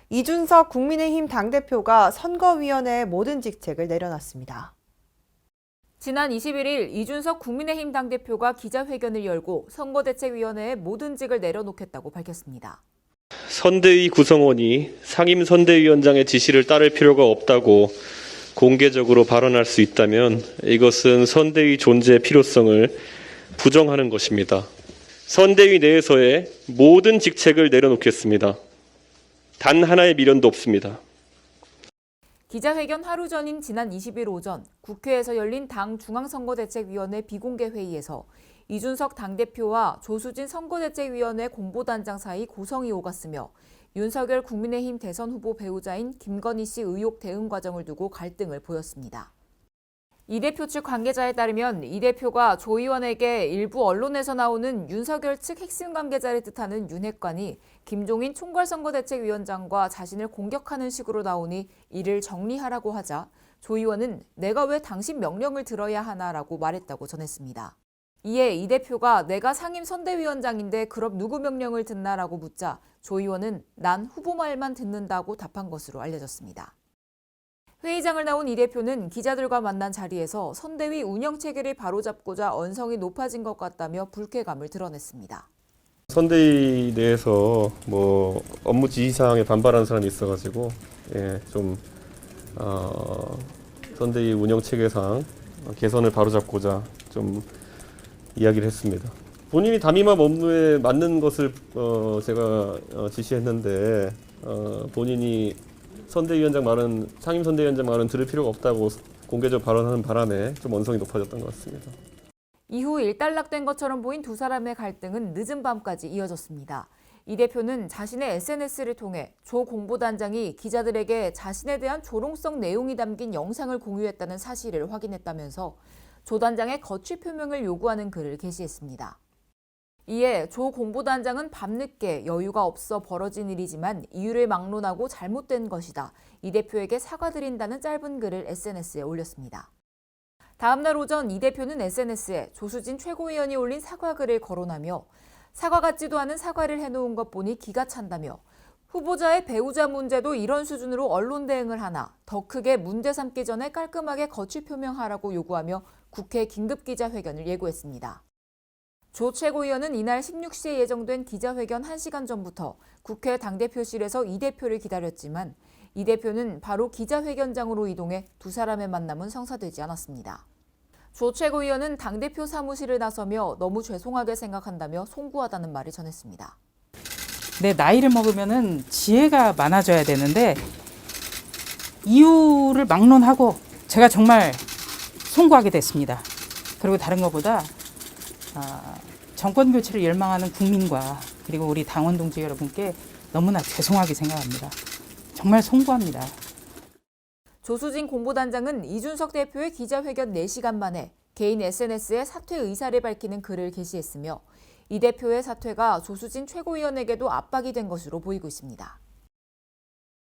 이준석 국민의힘 당대표가 선거위원회의 모든 직책을 내려놨습니다. 지난 21일 이준석 국민의힘 당대표가 기자회견을 열고 선거대책위원회의 모든 직을 내려놓겠다고 밝혔습니다. 선대위 구성원이 상임선대위원장의 지시를 따를 필요가 없다고 공개적으로 발언할 수 있다면 이것은 선대위 존재의 필요성을 부정하는 것입니다. 선대위 내에서의 모든 직책을 내려놓겠습니다. 단 하나의 미련도 없습니다. 기자회견 하루 전인 지난 20일 오전 국회에서 열린 당 중앙선거대책위원회 비공개 회의에서 이준석 당대표와 조수진 선거대책위원회 공보단장 사이 고성이 오갔으며 윤석열 국민의힘 대선 후보 배우자인 김건희 씨 의혹 대응 과정을 두고 갈등을 보였습니다. 이 대표 측 관계자에 따르면 이 대표가 조 의원에게 일부 언론에서 나오는 윤석열 측 핵심 관계자를 뜻하는 윤핵관이 김종인 총괄선거대책위원장과 자신을 공격하는 식으로 나오니 이를 정리하라고 하자 조 의원은 내가 왜 당신 명령을 들어야 하나라고 말했다고 전했습니다. 이에 이 대표가 내가 상임선대위원장인데 그럼 누구 명령을 듣나라고 묻자 조 의원은 난 후보 말만 듣는다고 답한 것으로 알려졌습니다. 회의장을 나온 이 대표는 기자들과 만난 자리에서 선대위 운영체계를 바로잡고자 언성이 높아진 것 같다며 불쾌감을 드러냈습니다. 선대위 내에서 업무 지시사항에 반발하는 사람이 있어가지고 선대위 운영체계상 개선을 바로잡고자 좀 이야기를 했습니다. 본인이 담임한 업무에 맞는 것을 제가 지시했는데 본인이 선대위원장 말은 상임선대위원장 말은 들을 필요가 없다고 공개적으로 발언하는 바람에 좀 언성이 높아졌던 것 같습니다. 이후 일단락된 것처럼 보인 두 사람의 갈등은 늦은 밤까지 이어졌습니다. 이 대표는 자신의 SNS를 통해 조 공보단장이 기자들에게 자신에 대한 조롱성 내용이 담긴 영상을 공유했다는 사실을 확인했다면서 조 단장의 거취 표명을 요구하는 글을 게시했습니다. 이에 조 공보단장은 밤늦게 여유가 없어 벌어진 일이지만 이유를 막론하고 잘못된 것이다. 이 대표에게 사과드린다는 짧은 글을 SNS에 올렸습니다. 다음 날 오전 이 대표는 SNS에 조수진 최고위원이 올린 사과글을 거론하며 사과 같지도 않은 사과를 해놓은 것 보니 기가 찬다며 후보자의 배우자 문제도 이런 수준으로 언론 대응을 하나 더 크게 문제 삼기 전에 깔끔하게 거취 표명하라고 요구하며 국회 긴급기자회견을 예고했습니다. 조 최고위원은 이날 16시에 예정된 기자회견 1시간 전부터 국회 당대표실에서 이 대표를 기다렸지만 이 대표는 바로 기자회견장으로 이동해 두 사람의 만남은 성사되지 않았습니다. 조 최고위원은 당대표 사무실을 나서며 너무 죄송하게 생각한다며 송구하다는 말을 전했습니다. 내 나이를 먹으면은 지혜가 많아져야 되는데 이유를 막론하고 제가 정말 송구하게 됐습니다. 그리고 다른 것보다 정권 교체를 열망하는 국민과 그리고 우리 당원 동지 여러분께 너무나 죄송하게 생각합니다. 정말 송구합니다. 조수진 공보단장은 이준석 대표의 기자회견 4시간 만에 개인 SNS에 사퇴 의사를 밝히는 글을 게시했으며 이 대표의 사퇴가 조수진 최고위원에게도 압박이 된 것으로 보이고 있습니다.